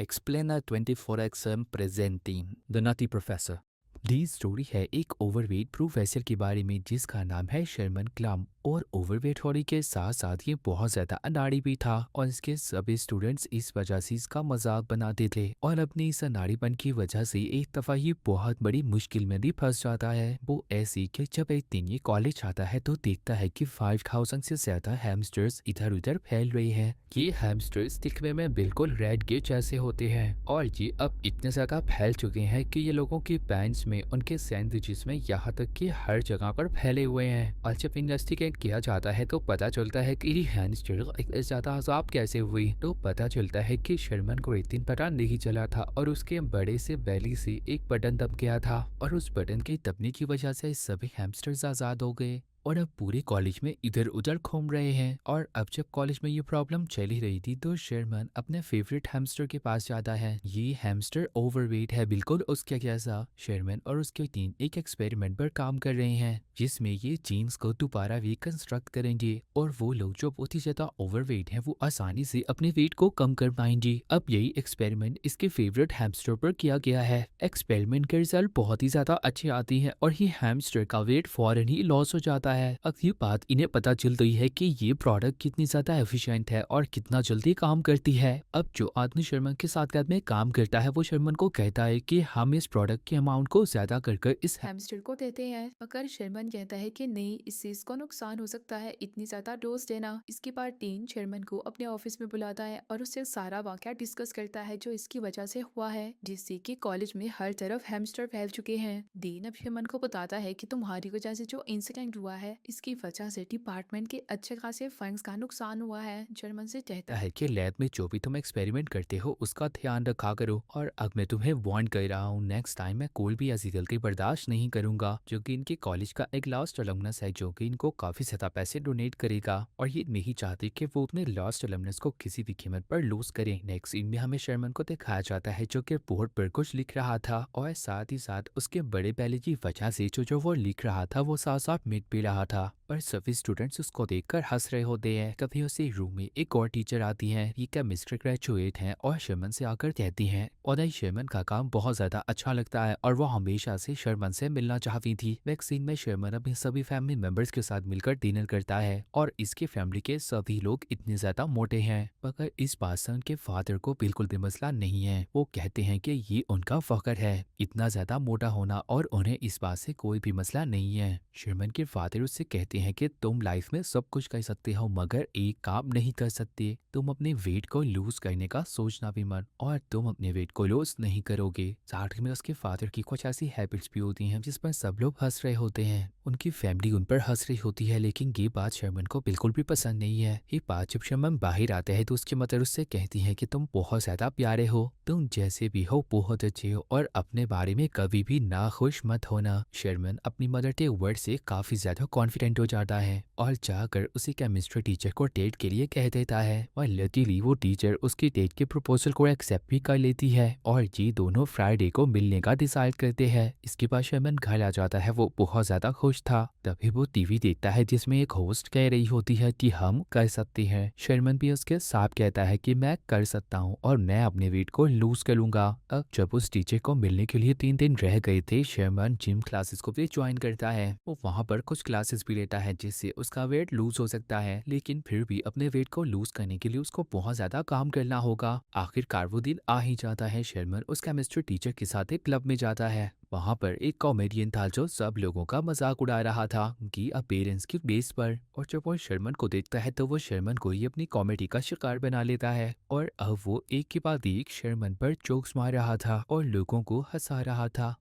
Explainer 24XM presenting The Nutty Professor। The story है एक overweight professor के बारे में जिसका नाम है शर्मन क्लम। और ओवरवेट होने के साथ साथ ये बहुत ज़्यादा अनाड़ी भी था और इसके सभी स्टूडेंट्स इस वजह से इसका मजाक बनाते थे। और अपनी इस अनाड़ीपन की वजह से एक दफ़ा ये बहुत बड़ी मुश्किल में भी फंस जाता है। वो ऐसी कि जब एक दिन ये कॉलेज आता है तो देखता है कि 5000 से ज़्यादा हैमस्टर्स इधर उधर फैल रहे हैं। ये हैमस्टर्स दिखने में बिल्कुल रेड के जैसे होते हैं और ये अब इतने ज़्यादा फैल चुके हैं कि ये लोगों के पैंट्स में, उनके सैंडविचेस में, यहाँ तक कि हर जगह पर फैले हुए हैं। और जब इन्वेस्टिगेट किया जाता है तो पता चलता है कि ये हैमस्टर इतने ज़्यादा अजाब कैसे हुई। तो पता चलता है कि शर्मन को एक दिन पता नहीं चला था और उसके बड़े से बैली से एक बटन दब गया था और उस बटन के दबने की वजह से सभी हैमस्टर्स आज़ाद हो गए और अब पूरे कॉलेज में इधर उधर घूम रहे हैं। और अब जब कॉलेज में ये प्रॉब्लम चली रही थी तो शर्मन अपने फेवरेट हैमस्टर के पास जाता है। ये हैमस्टर ओवरवेट है बिल्कुल उसके जैसा। शर्मन और उसकी टीम एक एक्सपेरिमेंट पर काम कर रहे हैं जिसमें ये जीन्स को दोबारा रिकंस्ट्रक्ट करेंगे और वो लोग जो बहुत ही ज्यादा ओवरवेट हैं वो आसानी से अपने वेट को कम कर पाएंगे। अब यही एक्सपेरिमेंट इसके फेवरेट हैमस्टर पर किया गया है। एक्सपेरिमेंट के रिजल्ट बहुत ही ज्यादा अच्छे आते हैं और ये हैमस्टर का वेट फौरन ही लॉस हो जाता है। अब ये बात इन्हें पता चल रही है कि ये प्रोडक्ट कितनी ज्यादा एफिशिएंट है और कितना जल्दी काम करती है। अब जो आदमी शर्मन के साथ में काम करता है वो शर्मन को कहता है कि हम इस प्रोडक्ट के अमाउंट को ज्यादा कर इस हैमस्टर को देते हैं, मगर शर्मन कहता है कि नहीं, इससे इसको नुकसान हो सकता है, इतनी ज्यादा डोज देना। इसके बाद डीन शर्मन को अपने ऑफिस में बुलाता है और उससे सारा वाकया डिस्कस करता है जो इसकी वजह से हुआ है, जिससे कि कॉलेज में हर तरफ हैमस्टर फैल चुके हैं। डीन अब शर्मन को बताता है कि तुम्हारी वजह से जो इंसिडेंट हुआ है इसकी वजह से डिपार्टमेंट के अच्छे खासे फंड्स का नुकसान हुआ है। शर्मन से कहता है है कि लैब में जो भी तुम एक्सपेरिमेंट करते हो उसका ध्यान रखा करो। और अब मैं तुम्हें वार्न कर रहा हूँ, नेक्स्ट टाइम मैं कोई भी ऐसी गलती बर्दाश्त नहीं करूंगा। जो कि इनके कॉलेज का एक लास्ट अलमनस है जो कि इनको काफी ज्यादा पैसे डोनेट करेगा और ये नहीं चाहते कि वो अपने लास्ट अलमनस को किसी भी कीमत पर लूज करें। नेक्स्ट सीन में हमें शर्मन को दिखाया जाता है जो कि बोर्ड पर कुछ लिख रहा था और साथ ही साथ उसके बड़े पहले की वजह से जो वो लिख रहा था वो साथ साथ मिट भी रहा था। पर सभी स्टूडेंट्स उसको देखकर हंस रहे होते हैं। कभी उसे रूम में एक और टीचर आती हैं, ये केमिस्ट्री ग्रेजुएट हैं और शर्मन से आकर कहती हैं और शर्मन का काम बहुत ज्यादा अच्छा लगता है और वो हमेशा से शर्मन से मिलना चाहती थी। वैक्सीन में शर्मन अपने सभी फैमिली मेंबर्स के साथ मिलकर डिनर करता है और इसके फैमिली के सभी लोग इतने ज्यादा मोटे हैं, मगर इस बात से उनके फादर को बिल्कुल भी मसला नहीं है। वो कहते हैं कि ये उनका फख्र है इतना ज्यादा मोटा होना और उन्हें इस बात से कोई भी मसला नहीं है। शर्मन के फादर उससे कहते हैं कि तुम लाइफ में सब कुछ कर सकते हो मगर एक काम नहीं कर सकते, तुम अपने वेट को लूज करने का सोचना भी मत और तुम अपने वेट को लूज नहीं करोगे। साथ में उसके फादर की कुछ ऐसी हैबिट्स भी होती हैं जिस पर सब लोग हंस रहे होते हैं। उनकी फैमिली उन पर हंस रही होती है लेकिन ये बात शर्मन को बिल्कुल भी पसंद नहीं है। ये बात जब शर्मन बाहर आता है तो उसकी मदर उससे कहती है कि तुम बहुत ज्यादा प्यारे हो, तुम जैसे भी हो बहुत अच्छे हो और अपने बारे में कभी भी नाखुश मत होना। शर्मन अपनी मदर के वर्ड से काफी ज्यादा कॉन्फिडेंट हो जाता है और जाकर उसी केमिस्ट्री टीचर को डेट के लिए कह देता है और लकीली वो टीचर उसकी डेट के प्रपोजल को एक्सेप्ट भी कर लेती है और ये दोनों फ्राइडे को मिलने का डिसाइड करते हैं। इसके बाद शर्मन घर आ जाता है, वो बहुत ज्यादा खुश था। तभी वो टीवी देखता है जिसमें एक होस्ट कह रही होती है कि हम कर सकते हैं। शर्मन भी उसके साथ कहता है कि मैं कर सकता हूँ और मैं अपने वेट को लूज करूंगा। अब जब उस टीचर को मिलने के लिए 3 दिन रह गए थे शर्मन जिम क्लासेस को भी ज्वाइन करता है। वो वहाँ पर कुछ क्लासेस भी लेता है जिससे उसका वेट लूज हो सकता है, लेकिन फिर भी अपने वेट को लूज करने के लिए उसको बहुत ज्यादा काम करना होगा। आखिरकार वो दिन आ ही जाता है। शर्मन उस केमिस्ट्री टीचर के साथ एक क्लब में जाता है। वहाँ पर एक कॉमेडियन था जो सब लोगों का मजाक उड़ा रहा था कि अपीयरेंस की बेस पर, और जब वो शर्मन को देखता है तो वो शर्मन को ही अपनी कॉमेडी का शिकार बना लेता है और अब वो एक के बाद एक शर्मन पर जोक्स मार रहा था और लोगों को हंसा रहा था।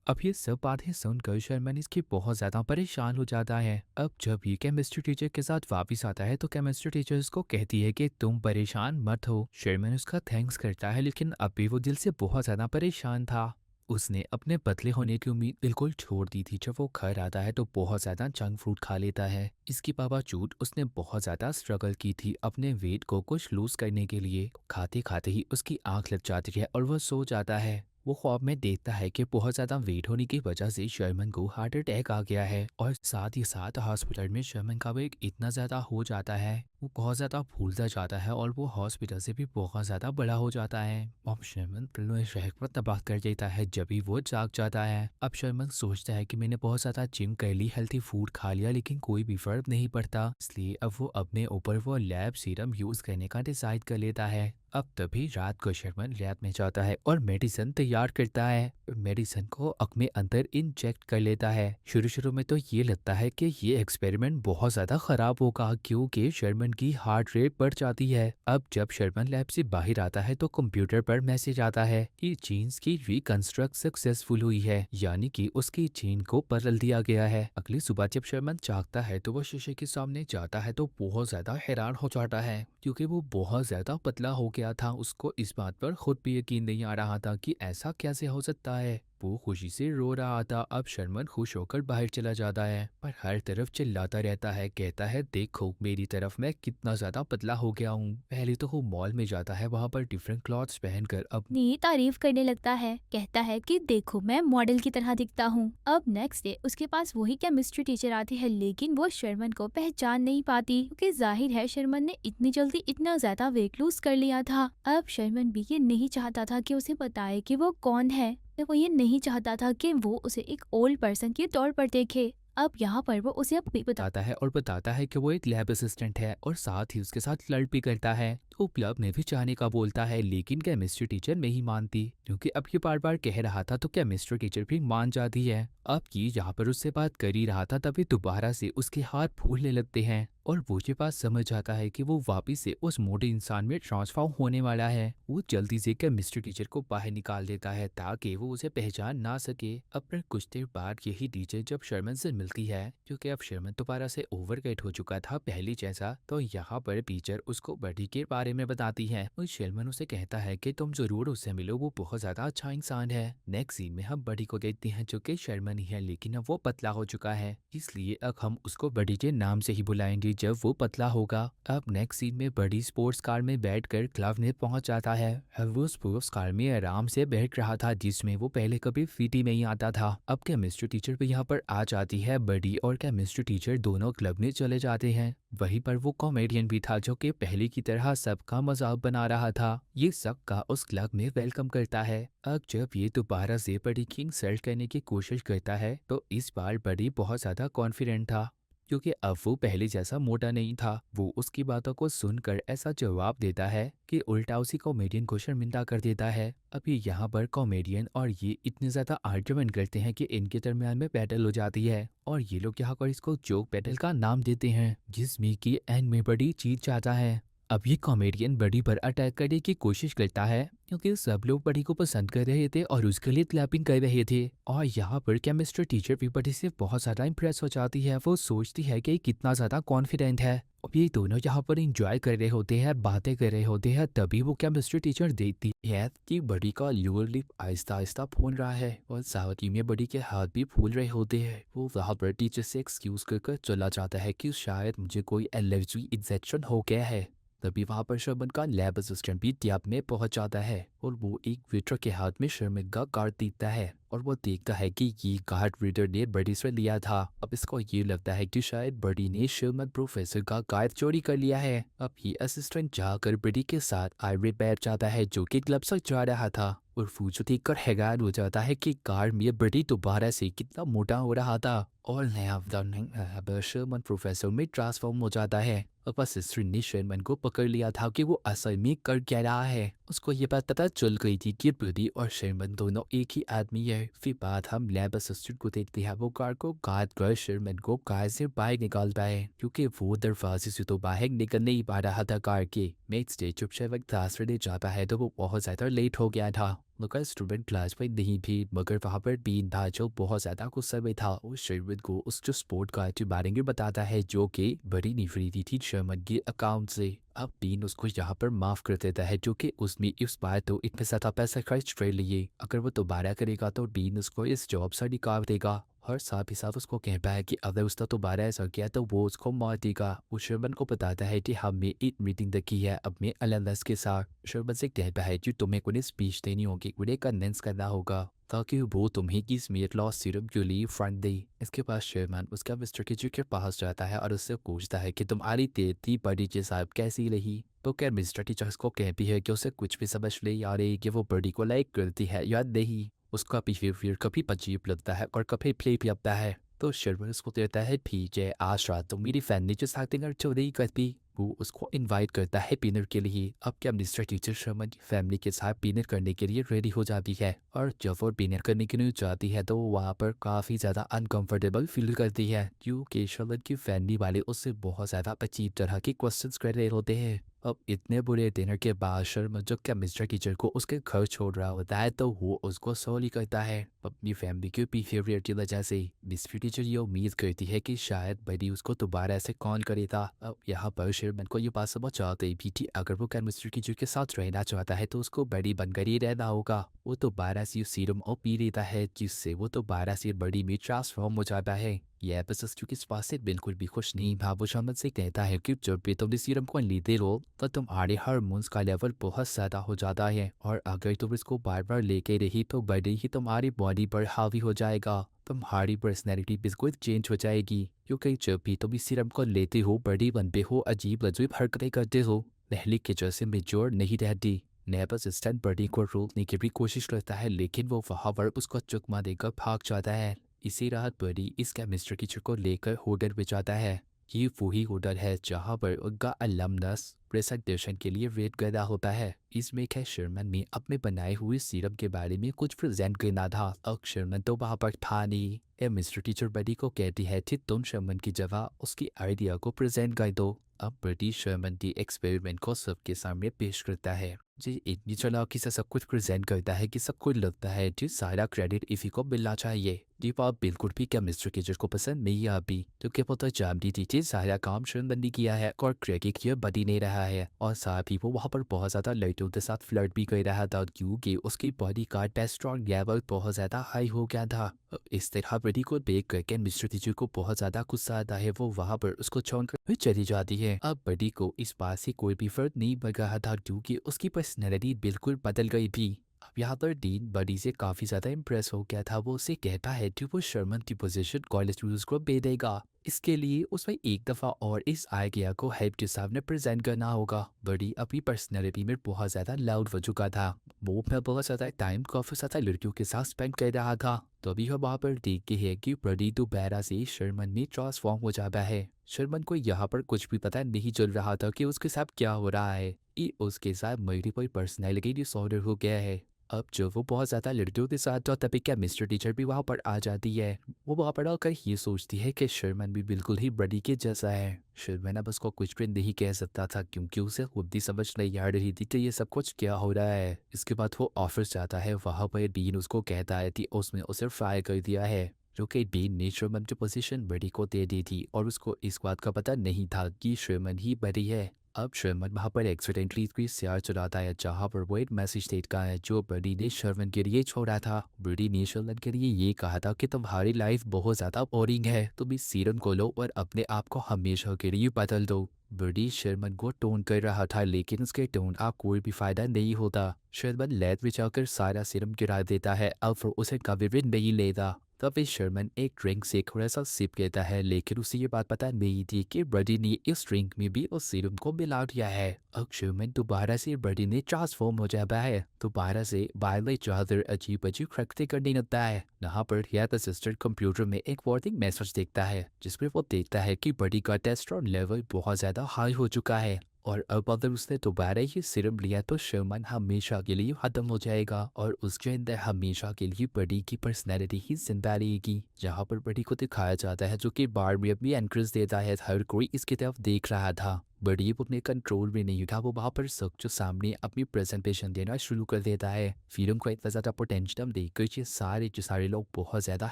अब ये सब बातें सुनकर शर्मन इसकी बहुत ज्यादा परेशान हो जाता है। अब जब ये केमिस्ट्री टीचर के साथ वापस आता है तो केमिस्ट्री टीचर उसको कहती है कि तुम परेशान मत हो। शर्मन उसका थैंक्स करता है लेकिन अब भी वो दिल से बहुत ज्यादा परेशान था। उसने अपने पतले होने की उम्मीद बिल्कुल छोड़ दी थी। जब वो घर आता है तो बहुत ज्यादा जंक फूड खा लेता है। इसके बावजूद उसने बहुत ज्यादा स्ट्रगल की थी अपने वेट को कुछ लूज करने के लिए। खाते खाते ही उसकी आंख लग जाती है और वह सो जाता है। वो ख्वाब में देखता है कि बहुत ज़्यादा वेट होने की वजह से शर्मन को हार्ट अटैक आ गया है और साथ ही साथ हॉस्पिटल में शर्मन का वेट इतना ज़्यादा हो जाता है, वो बहुत ज़्यादा फूलता जाता है और वो हॉस्पिटल से भी बहुत ज़्यादा बड़ा हो जाता है। अब शर्मन पूरे शहर को तबाह कर देता है जब भी वो जाग जाता है। अब शर्मन सोचता है कि मैंने बहुत ज़्यादा जिम कर ली, हेल्थी फूड खा लिया, लेकिन कोई भी फर्क नहीं पड़ता, इसलिए अब वो अपने ऊपर वो लैब सीरम यूज़ करने का डिसाइड कर लेता है। अब तभी रात को शर्मन लैब में जाता है और मेडिसिन तैयार करता है। मेडिसिन को अपने अंदर इंजेक्ट कर लेता है। शुरू शुरू में तो ये लगता है कि ये एक्सपेरिमेंट बहुत ज़्यादा ख़राब होगा क्योंकि शर्मन की हार्ट रेट बढ़ जाती है। अब जब शर्मन लैब से बाहर आता है तो कंप्यूटर पर मैसेज आता है कि जीन्स की रिकंस्ट्रक्ट सक्सेसफुल हुई है, यानी कि उसकी जीन को बदल दिया गया है। अगली सुबह जब शर्मन जागता है तो वो शीशे के सामने जाता है तो बहुत ज़्यादा हैरान हो जाता है क्योंकि वो बहुत ज़्यादा पतला हो गया था। उसको इस बात पर खुद भी यकीन नहीं आ रहा था कि ऐसा कैसे हो सकता है। वो खुशी से रो रहा था। अब शर्मन खुश होकर बाहर चला जाता है पर हर तरफ चिल्लाता रहता है, कहता है देखो मेरी तरफ मैं कितना ज़्यादा पतला हो गया हूँ। पहले तो वो मॉल में जाता है, वहाँ पर डिफरेंट क्लॉथ्स पहनकर अब अपनी तारीफ करने लगता है, कहता है कि देखो मैं मॉडल की तरह दिखता हूँ। अब नेक्स्ट डे उसके पास वही केमिस्ट्री टीचर आती है, लेकिन वो शर्मन को पहचान नहीं पाती क्योंकि जाहिर है शर्मन ने इतनी जल्दी इतना ज्यादा वेट लूज कर लिया था। अब शर्मन भी ये नहीं चाहता था कि उसे बताए कि वो कौन है। वो ये नहीं चाहता था कि वो उसे एक ओल्ड पर्सन के तौर पर देखे। अब यहाँ पर वो उसे अब बताता है और बताता है कि वो एक लैब असिस्टेंट है और साथ ही उसके साथ फ्लर्ट भी करता है। तो क्लब में भी जाने का बोलता है, लेकिन केमिस्ट्री टीचर नहीं मानती क्योंकि अब ये बार बार कह रहा था तो केमिस्ट्री टीचर भी मान जाती है। अब ये यहाँ पर उससे बात कर ही रहा था तभी दोबारा से उसके हाथ फूलने लगते हैं और वो ये बात समझ आता है कि वो वापिस से उस मोटे इंसान में ट्रांसफॉर्म होने वाला है। वो जल्दी से केमिस्ट्री टीचर को बाहर निकाल देता है ताकि वो उसे पहचान ना सके। अब फिर कुछ देर बाद यही टीचर जब शर्मन से मिलती है क्योंकि अब शर्मन दोबारा से ओवरवेट हो चुका था पहली जैसा, तो यहाँ पर टीचर उसको बड़ी के बारे में बताती है और शर्मन उसे कहता है कि तुम जरूर उससे मिलो, वो बहुत ज्यादा अच्छा इंसान है। नेक्स्ट सीन में हम बड़ी को देखते हैं जो कि शर्मन ही है, लेकिन अब वो पतला हो चुका है, इसलिए अब हम उसको बड़ी के नाम से ही बुलाएंगे जब वो पतला होगा। अब नेक्स्ट सीन में बड़ी स्पोर्ट्स कार में बैठकर क्लब में पहुंच जाता है। अब वो स्पोर्ट्स कार में आराम से बैठ रहा था जिसमें वो पहले कभी फीटी में ही आता था। अब केमिस्ट्री टीचर भी यहाँ पर आ जाती है। बड़ी और केमिस्ट्री टीचर दोनों क्लब में चले जाते हैं। वहीं पर वो कॉमेडियन भी था जो कि पहले की तरह सबका मजाक बना रहा था। ये सबका उस क्लब में वेलकम करता है। अब जब ये दोबारा से बड़ी की इंसल्ट करने की कोशिश करता है तो इस बार बड़ी बहुत ज्यादा कॉन्फिडेंट था क्योंकि अब वो पहले जैसा मोटा नहीं था। वो उसकी बातों को सुनकर ऐसा जवाब देता है कि उल्टा उसी कॉमेडियन को शर्मिंदा कर देता है। अभी यहाँ पर कॉमेडियन और ये इतने ज्यादा आर्ग्यूमेंट करते हैं कि इनके दरमियान में बैटल हो जाती है और ये लोग यहाँ पर इसको जोक बैटल का नाम देते हैं जिसमें कि एंड में बड़ी जीत जाता है। अब ये कॉमेडियन बड़ी पर अटैक करने की कोशिश करता है क्योंकि सब लोग बड़ी को पसंद कर रहे थे और उसके लिए क्लैपिंग कर रहे थे और यहाँ पर केमिस्ट्री टीचर भी बड़ी से बहुत ज़्यादा इंप्रेस हो जाती है। वो सोचती है कि कितना ज़्यादा कॉन्फिडेंट है। अब ये दोनों यहाँ पर इंजॉय कर रहे होते हैं, बातें कर रहे होते हैं, तभी वो केमिस्ट्री टीचर देखती है कि बड़ी का लोअर लिप आहिस्ता आहिस्ता फूल रहा है और साथ ही में बड़ी के हाथ भी फूल रहे होते हैं। वो वहाँ पर टीचर से एक्सक्यूज कर चला जाता है कि शायद मुझे कोई एलर्जी इन्फेक्शन हो गया है। तभी वहाँ पर शर्मन का लैब असिस्टेंट भी लैब में पहुंच जाता है और वो एक वेटर के हाथ में शर्मन का कार्ड देता है और वो देखता है कि ये कार्ड रीडर ने बड़ी से लिया था। अब इसको ये लगता है कि शायद बड़ी ने शर्मन प्रोफेसर का कार्ड चोरी कर लिया है। अब ये असिस्टेंट जाकर बड़ी के साथ आयरे बैठ जाता है जो कि क्लब से जा रहा था और फूचो देखकर हैरान हो जाता है कि कार्ड में बड़ी दोबारा से कितना मोटा हो रहा था और नया शर्मन प्रोफेसर में ट्रांसफॉर्म हो जाता है। अब असिस्टेंट ने शर्मन को पकड़ लिया था कि वो असल में कर क्या रहा है। उसको ये बात पता चल गई थी कि बड़ी और शर्मन दोनों एक ही आदमी है। फिर बाद हम लैब असिस्टेंट को देखते हैं, वो कार को काट कर शर्मन को कार से बाहर निकालता है क्योंकि वो दरवाजे से तो बाहर निकल नहीं पा रहा था कार के। नेक्स्ट डे जब शर्मन क्लास में जाता है तो वो बहुत ज़्यादा लेट हो गया था। मगर स्टूडेंट क्लास में नहीं भी, मगर वहाँ पर बीन था जो बहुत ज़्यादा गुस्से में था। उस शर्मन को उस जो स्पोर्ट कार के बारे में बताता है जो कि बड़ी ने खरीदी थी शर्मन के अकाउंट से। अब बीन उसको यहाँ पर माफ़ कर देता है जो कि उसने इस बार तो इतने ज़्यादा पैसा खर्च कर लिए, अगर वो दोबारा करेगा तो बीन उसको इस जॉब से निकाल देगा। और साथ ही साथ उसको कहता है कि अगर उसने दोबारा ऐसा किया तो वो उसको मार देगा। वो शर्मन को बताता है कि हमने एक मीटिंग रखी है अपने अलादस के साथ। शर्मन से कहता है कि तुम्हें कोई स्पीच देनी होगी, उन्हें कन्विंस करना होगा ताकि वो तुम्हें की स्मेट लॉस सीरम के लिए फंड दे। इसके बाद शेरमैन उसका मिस्टर किचू के पास जाता है और उससे पूछता है कि तुम्हारी तेती बड़ी के साहब कैसी रही। तो क्या मिस्टर टीचर उसको कहती है कि उसे कुछ भी समझ नहीं आ रही कि वो बड़ी को लाइक करती है या नहीं। उसका बिहेवियर कभी अजीब लगता है और कभी प्ले भी लगता है। तो शेरमैन उसको कहता है ठीक है, आज रात तुम मेरी फैमिली के साथ डिनर क्यों नहीं करती। वो उसको इनवाइट करता है डिनर के लिए। अब क्या मिस्टर टीचर शर्मा की फैमिली के साथ डिनर करने के लिए रेडी हो जाती है और जब वो डिनर करने के लिए जाती है तो वहाँ पर काफ़ी ज़्यादा अनकंफर्टेबल फील करती है क्योंकि शर्मा की फैमिली वाले उससे बहुत ज़्यादा अजीब तरह के क्वेश्चंस कर रहे होते हैं। अब इतने बुरे डिनर के बाद शर्मा जब क्या मिस्टर टीचर को उसके घर छोड़ रहा होता है तो वो उसको सॉरी करता है अपनी फैमिली के बिहेवियर की वजह से। मिस्टर टीचर ये उम्मीद करती है कि शायद बड़ी उसको दोबारा ऐसे कॉल करेगा। अब यहाँ पर शेरमैन को ये बात समझ आती भी थी अगर वो क्या मिस्टर टीचर के साथ रहना चाहता है तो उसको बड़ी बनकर ही रहना होगा। वो दोबारा से सीरम और पी लेता है जिससे वो दोबारा से बड़ी में ट्रांसफॉर्म हो जाता है। यह एपिसोड क्योंकि इस बात से बिल्कुल भी खुश नहीं था। वो शर्मन से कहता है कि जब भी तुम इस सीरम को लेते हो तो तुम्हारे हार्मोन्स का लेवल बहुत ज़्यादा हो जाता है और अगर तुम इसको बार बार लेके रही तो बड़े ही तुम्हारी बॉडी पर हावी हो जाएगा। तुम्हारी पर्सनैलिटी बिल्कुल चेंज हो जाएगी क्योंकि जब भी तुम इस सीरम को लेते हो बड़ी बनते हो, अजीब अजीब हरकतें करते हो, पहले के जैसे मेच्योर नहीं रहती। नेब असिस्टेंट बड़ी को रोकने की भी कोशिश करता है लेकिन वो वहाँ पर उसको चकमा देकर भाग जाता है। इसी रात बड़ी इस केमिस्ट्री टीचर को लेकर होटल में जाता है। ये वही होटल है जहाँ पर उनका अलमनस प्रेजेंटेशन के लिए वेट कर रहा होता है। इसमें क्या शर्मन में अपने बनाए हुए सीरम के बारे में कुछ प्रेजेंट करना था। अब शर्मन तो वहाँ पर था नहीं। मिस्टर टीचर बडी को कहती है कि तुम शर्मन की जगह उसकी आइडिया को प्रेजेंट कर दो। अब बडी शर्मन की एक्सपेरिमेंट को सबके सामने पेश करता है। जी इतनी चालाकी से सब कुछ प्रेजेंट करता है कि सबको लगता है कि सारा क्रेडिट इसी को मिलना चाहिए। ये बात बिल्कुल भी क्या मिस्टर टीचर को पसंद नहीं आती क्योंकि वो तो जानती थी कि सारा काम शर्मन ने किया है और क्रेडिट ये बदी नहीं रहा है और साथ ही वो वहाँ पर बहुत ज़्यादा लड़कियों के साथ फ्लर्ट भी कर रहा था क्योंकि उसकी बॉडी का टेस्टोस्टेरोन लेवल बहुत ज़्यादा हाई हो गया था। इस तरह बडी को देख करके मिस्टर टीचर को बहुत ज़्यादा गुस्सा आता है। वो वहाँ पर उसको छोड़कर चली जाती है। अब बडी को इस बात से कोई भी फर्क नहीं पड़ रहा था क्योंकि उसकी पर्सनैलिटी बिल्कुल बदल गई थी। अब यहाँ पर डीन बडी से काफ़ी ज़्यादा इम्प्रेस हो गया था। वो उसे कहता है कि वो शर्मन की पोजीशन कॉलेज स्टूडेंट्स को दे देगा। इसके लिए उसमें एक दफ़ा और इस आइडिया को हेल्प के सामने प्रेजेंट करना होगा। बडी अपनी पर्सनैलिटी में बहुत ज़्यादा लाउड हो चुका था। वो मैं बहुत ज़्यादा टाइम काफ़ी ज़्यादा लड़कियों के साथ स्पेंड कर रहा था। तो अभी हम वहाँ पर देखते हैं कि बडी दोबारा से शर्मन में ट्रांसफॉर्म हो जाता है। शर्मन को यहाँ पर कुछ भी पता नहीं चल रहा था कि उसके साथ क्या हो रहा है कि उसके साथ मल्टीपल पर्सनैलिटी डिसऑर्डर हो गया है। अब जब वो बहुत ज़्यादा लड़कियों के साथ तो तभी क्या मिस्टर टीचर भी वहाँ पर आ जाती है। वो वहाँ पर आकर ये सोचती है कि शर्मन भी बिल्कुल ही बड़ी के जैसा है। शर्मन अब उसको कुछ भी नहीं कह सकता था क्योंकि उसे खुद ही समझ नहीं आ रही थी कि ये सब कुछ क्या हो रहा है। इसके बाद वो ऑफिस जाता है। वहाँ पर डीन उसको कहता है कि उसने उसे फायर कर दिया है जो कि डीन ने शर्मन की पोजीशन बड़ी को दे दी थी और उसको इस बात का पता नहीं था कि शर्मन ही बड़ी है। अब शर्मन वहाँ पर एक्सीडेंटली कोई शेयर चलाता है जहाँ पर वो एक मैसेज देता है जो बडी ने शर्मन के लिए छोड़ा था। बडी ने शर्मन के लिए ये कहा था कि तुम्हारी लाइफ बहुत ज़्यादा बोरिंग है, तुम इस सीरम को लो और अपने आप को हमेशा के लिए बदल दो। बडी शर्मन को टोन कर रहा था लेकिन उसके टोन का कोई भी फायदा नहीं होता। शर्मन लैब में जाकर सारा सीरम गिरा देता है। अब वो उसे कभी भी नहीं लेता। तब इस शर्मन एक ड्रिंक से थोड़ा सा सिप लेता है लेकिन उसे ये बात पता नहीं थी कि बडी ने इस ड्रिंक में भी उस सीरम को मिला दिया है। अब शर्मन दोबारा से बडी ने ट्रांसफॉर्म हो जाता है। दोबारा से बायले चादर अजीब अजीब हरकतें करने लगता है। यहाँ पर हेल्थ असिस्टेंट कंप्यूटर में एक वार्निंग मैसेज देखता है जिसमें वो देखता है कि बडी का टेस्टोस्टेरोन लेवल बहुत ज़्यादा हाई हो चुका है और अब अगर उसने दोबारा ये सीरम लिया तो शर्मन हमेशा के लिए खत्म हो जाएगा और उसके अंदर हमेशा के लिए बडी की पर्सनैलिटी ही जिंदा रहेगी। जहाँ पर बडी को दिखाया जाता है जो कि बार में अपनी एंट्रेंस देता है। हर कोई इसकी तरफ देख रहा था। बडी अपने कंट्रोल में नहीं था। वो वहाँ पर सबके सामने अपनी प्रेजेंटेशन देना शुरू कर देता है। फिल्म को इतना ज़्यादा पोटेंशियम देखकर ये सारे लोग बहुत ज़्यादा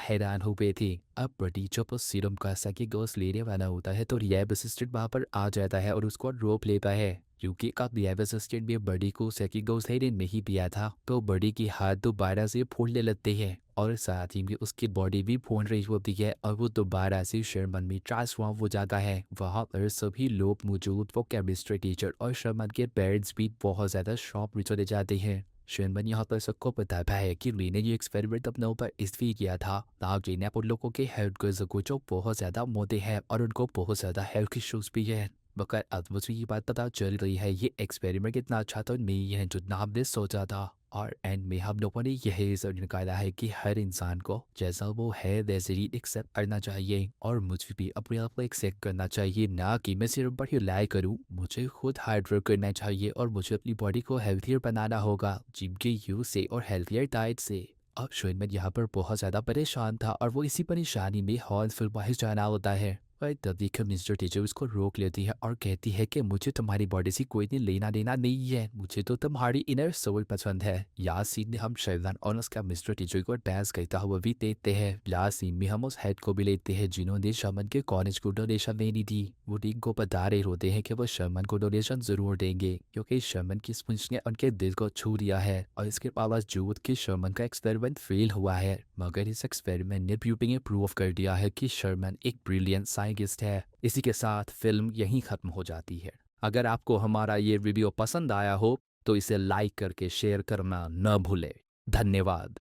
हैरान हो गए थे। अब बडी जब उस सीरम का सेकंड डोज लेने वाला होता है तो लैब असिस्टेंट वहाँ पर आ जाता है और उसको रोक लेता है क्योंकि लैब असिस्टेंट भी बडी को सेकंड डोज लेने नहीं दिया था। तो बडी की हाथ दोबारा से फूलने लगते हैं और साथ ही में उसकी बॉडी भी फोन रही होती है और वो दोबारा से शर्मन में ट्रांसफॉर्म हो जाता है। वहाँ पर सभी लोग मौजूद, वो केमिस्ट्री टीचर और शर्मन के पेरेंट्स भी बहुत ज़्यादा शॉक में चले जाते हैं। शर्मन यहाँ पर सबको बताता है कि ली ने ये एक्सपेरिमेंट अपने ऊपर इसलिए किया था ताकि ने उन लोगों के हेल्थ को सको जो बहुत ज़्यादा मोटे हैं और उनको बहुत ज़्यादा हेल्थ इश्यूज भी है। मगर अब मुझे ये बात पता चल रही है ये एक्सपेरिमेंट इतना अच्छा तो नहीं है जितना हमने सोचा था। और एंड में हम लोगों ने यही रिजल्ट निकाला है कि हर इंसान को जैसा वो है वैसे ही एक्सेप्ट करना चाहिए और मुझे भी अपने आप को एक्सेप्ट करना चाहिए, ना कि मैं सिर्फ पर रिलाई करूँ। मुझे खुद हार्ड वर्क करना चाहिए और मुझे अपनी बॉडी को हेल्थियर बनाना होगा जिम के यूज से और हेल्थियर डाइट से। अब शोनमन यहाँ पर बहुत ज़्यादा परेशान था और वो इसी परेशानी में हॉस्पिटल बाहर जाना होता है। पर तभी मिस्टर टीचर उसको रोक लेती है और कहती है कि मुझे तुम्हारी बॉडी से कोई नहीं लेना देना नहीं है, मुझे तो तुम्हारी इनर सोल पसंद है। लास्ट सीन में हम शैतान और उसका मिस्टर टीचर को डांस करता हुआ भी देखते हैं। लास्ट सीन में हम उस हेड को भी लेते हैं जिन्होंने शर्मन के कॉलेज को डोनेशन देनी थी। वो रिंग को बता रहे होते हैं कि वो शर्मन को डोनेशन जरूर देंगे क्योंकि शर्मन की स्पंज ने उनके दिल को छू लिया है और इसके बावजूद कि शर्मन का एक्सपेरिमेंट फेल हुआ है, मगर इस एक्सपेरिमेंट ने प्रूविंग ने प्रूव कर दिया है कि शर्मन एक ब्रिलियंट साइंटिस्ट है। इसी के साथ फिल्म यहीं खत्म हो जाती है। अगर आपको हमारा ये वीडियो पसंद आया हो तो इसे लाइक करके शेयर करना न भूले। धन्यवाद।